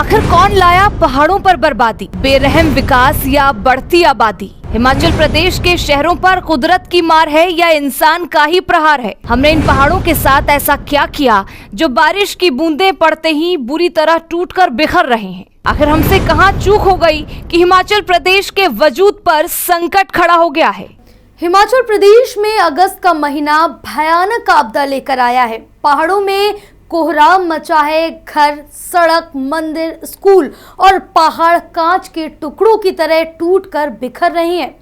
आखिर कौन लाया पहाड़ों पर बर्बादी, बेरहम विकास या बढ़ती आबादी? हिमाचल प्रदेश के शहरों पर कुदरत की मार है या इंसान का ही प्रहार है? हमने इन पहाड़ों के साथ ऐसा क्या किया जो बारिश की बूंदें पड़ते ही बुरी तरह टूटकर बिखर रहे हैं? आखिर हमसे कहां चूक हो गई कि हिमाचल प्रदेश के वजूद पर संकट खड़ा हो गया है? हिमाचल प्रदेश में अगस्त का महीना भयानक आपदा लेकर आया है। पहाड़ों में कोहराम मचा है। घर, सड़क, मंदिर, स्कूल और पहाड़ कांच के टुकड़ों की तरह टूटकर बिखर रहे हैं।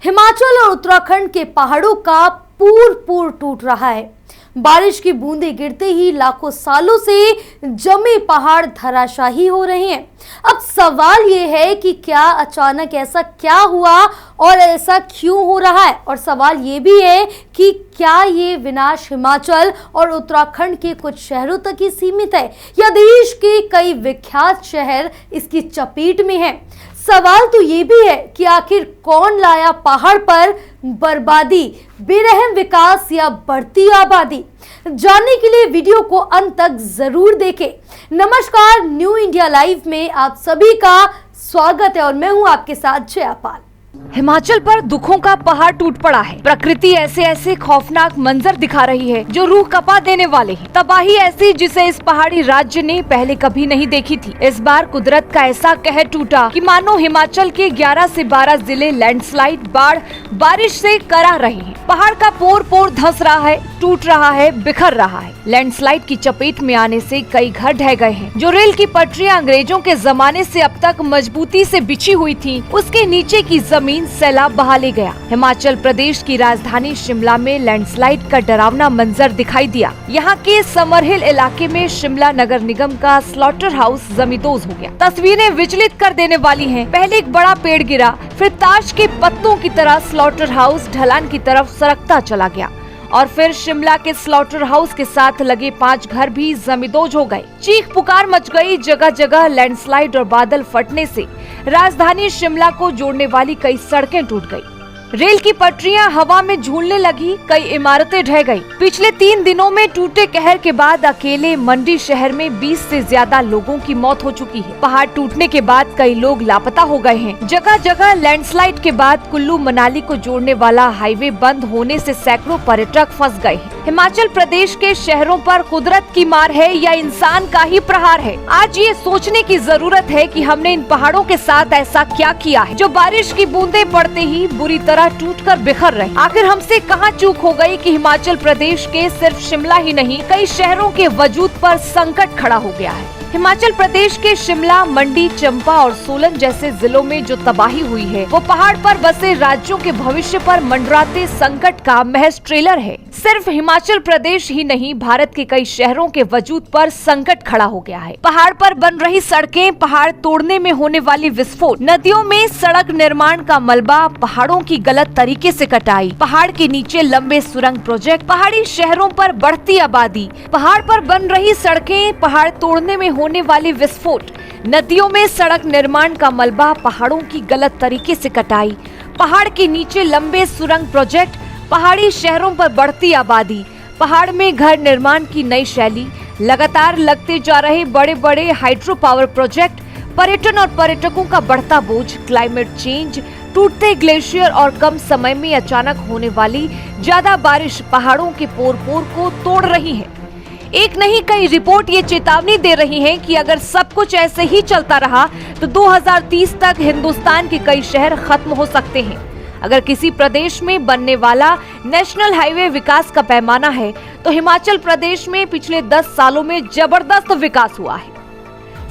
हिमाचल और उत्तराखंड के पहाड़ों का पूर टूट रहा है। बारिश की बूंदें गिरते ही लाखों सालों से जमे पहाड़ धराशायी हो रहे हैं। अब सवाल ये है कि क्या अचानक ऐसा क्या हुआ और ऐसा क्यों हो रहा है? और सवाल ये भी है कि क्या ये विनाश हिमाचल और उत्तराखंड के कुछ शहरों तक ही सीमित है या देश के कई विख्यात शहर इसकी चपेट में हैं? सवाल तो ये भी है कि आखिर कौन लाया पहाड़ पर बर्बादी, बेरहम विकास या बढ़ती आबादी? जानने के लिए वीडियो को अंत तक जरूर देखें। नमस्कार, न्यू इंडिया लाइव में आप सभी का स्वागत है और मैं हूं आपके साथ जया पाल। हिमाचल पर दुखों का पहाड़ टूट पड़ा है। प्रकृति ऐसे ऐसे खौफनाक मंजर दिखा रही है जो रूह कपा देने वाले हैं। तबाही ऐसी जिसे इस पहाड़ी राज्य ने पहले कभी नहीं देखी थी। इस बार कुदरत का ऐसा कहर टूटा कि मानो हिमाचल के 11 से 12 जिले लैंडस्लाइड, बाढ़, बारिश से करा रहे हैं। पहाड़ का पोर धंस रहा है, टूट रहा है, बिखर रहा है। लैंडस्लाइड की चपेट में आने से कई घर ढह गए हैं। जो रेल की पटरियां अंग्रेजों के जमाने से अब तक मजबूती से बिछी हुई थी, उसके नीचे की जमीन सैलाब बहा ले गया। हिमाचल प्रदेश की राजधानी शिमला में लैंडस्लाइड का डरावना मंजर दिखाई दिया। यहाँ के समरहिल इलाके में शिमला नगर निगम का स्लॉटर हाउस जमींदोज हो गया। तस्वीरें विचलित कर देने वाली हैं। पहले एक बड़ा पेड़ गिरा, फिर ताश के पत्तों की तरह स्लॉटर हाउस ढलान की तरफ सरकता चला गया और फिर शिमला के स्लॉटर हाउस के साथ लगे 5 घर भी जमींदोज हो गए। चीख पुकार मच गई। जगह जगह लैंडस्लाइड और बादल फटने से राजधानी शिमला को जोड़ने वाली कई सड़कें टूट गई। रेल की पटरियां हवा में झूलने लगी। कई इमारतें ढह गई। पिछले 3 दिनों में टूटे कहर के बाद अकेले मंडी शहर में 20 से ज्यादा लोगों की मौत हो चुकी है। पहाड़ टूटने के बाद कई लोग लापता हो गए हैं। जगह जगह लैंडस्लाइड के बाद कुल्लू मनाली को जोड़ने वाला हाईवे बंद होने से सैकड़ों पर्यटक फंस गए हैं। हिमाचल प्रदेश के शहरों पर कुदरत की मार है या इंसान का ही प्रहार है? आज ये सोचने की जरूरत है कि हमने इन पहाड़ों के साथ ऐसा क्या किया है जो बारिश की बूंदें पड़ते ही बुरी तरह टूटकर बिखर रहे। आखिर हमसे कहां चूक हो गई कि हिमाचल प्रदेश के सिर्फ शिमला ही नहीं, कई शहरों के वजूद पर संकट खड़ा हो गया है। हिमाचल प्रदेश के शिमला, मंडी, चंबा और सोलन जैसे जिलों में जो तबाही हुई है वो पहाड़ पर बसे राज्यों के भविष्य पर मंडराते संकट का महज ट्रेलर है। सिर्फ हिमाचल प्रदेश ही नहीं, भारत के कई शहरों के वजूद पर संकट खड़ा हो गया है। पहाड़ पर बन रही सड़कें, पहाड़ तोड़ने में होने वाली विस्फोट, नदियों में सड़क निर्माण का मलबा, पहाड़ों की गलत तरीके से कटाई, पहाड़ के नीचे लंबे सुरंग प्रोजेक्ट, पहाड़ी शहरों पर बढ़ती आबादी, पहाड़ पर बन रही सड़कें, पहाड़ तोड़ने में होने वाली विस्फोट, नदियों में सड़क निर्माण का मलबा, पहाड़ों की गलत तरीके से कटाई, पहाड़ के नीचे लंबे सुरंग प्रोजेक्ट, पहाड़ी शहरों पर बढ़ती आबादी, पहाड़ में घर निर्माण की नई शैली, लगातार लगते जा रहे बड़े बड़े हाइड्रो पावर प्रोजेक्ट, पर्यटन और पर्यटकों का बढ़ता बोझ, क्लाइमेट चेंज, टूटते ग्लेशियर और कम समय में अचानक होने वाली ज्यादा बारिश पहाड़ों के पोर को तोड़ रही है। एक नहीं, कई रिपोर्ट ये चेतावनी दे रही हैं कि अगर सब कुछ ऐसे ही चलता रहा तो 2030 तक हिंदुस्तान के कई शहर खत्म हो सकते हैं। अगर किसी प्रदेश में बनने वाला नेशनल हाईवे विकास का पैमाना है तो हिमाचल प्रदेश में पिछले 10 सालों में जबरदस्त विकास हुआ है।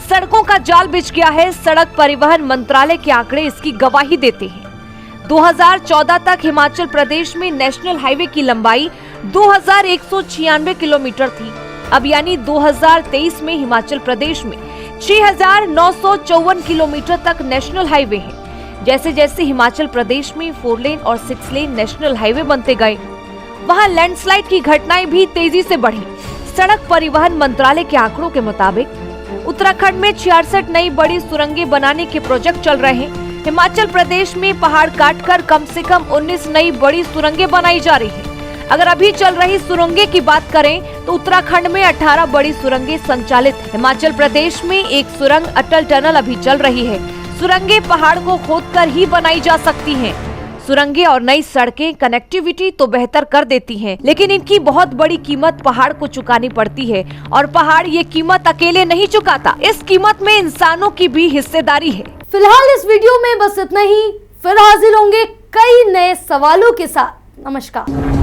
सड़कों का जाल बिछ गया है। सड़क परिवहन मंत्रालय के आंकड़े इसकी गवाही देते हैं। 2014 तक हिमाचल प्रदेश में नेशनल हाईवे की लंबाई 2196 किलोमीटर थी। अब यानी 2023 में हिमाचल प्रदेश में 6954 किलोमीटर तक नेशनल हाईवे है। जैसे जैसे हिमाचल प्रदेश में 4 लेन और 6 लेन नेशनल हाईवे बनते गए, वहां लैंडस्लाइड की घटनाएं भी तेजी से बढ़ी। सड़क परिवहन मंत्रालय के आंकड़ों के मुताबिक उत्तराखंड में 66 नई बड़ी सुरंगें बनाने के प्रोजेक्ट चल रहे हैं। हिमाचल प्रदेश में पहाड़ काटकर कम से कम 19 नई बड़ी सुरंगें बनाई जा रही है। अगर अभी चल रही सुरंगें की बात करें तो उत्तराखंड में 18 बड़ी सुरंगें संचालित है। हिमाचल प्रदेश में एक सुरंग अटल टनल अभी चल रही है। सुरंगें पहाड़ को खोदकर ही बनाई जा सकती हैं। सुरंगें और नई सड़कें कनेक्टिविटी तो बेहतर कर देती हैं, लेकिन इनकी बहुत बड़ी कीमत पहाड़ को चुकानी पड़ती है और पहाड़ ये कीमत अकेले नहीं चुकाता। इस कीमत में इंसानों की भी हिस्सेदारी है। फिलहाल इस वीडियो में बस इतना ही। फिर हाजिर होंगे कई नए सवालों के साथ। नमस्कार।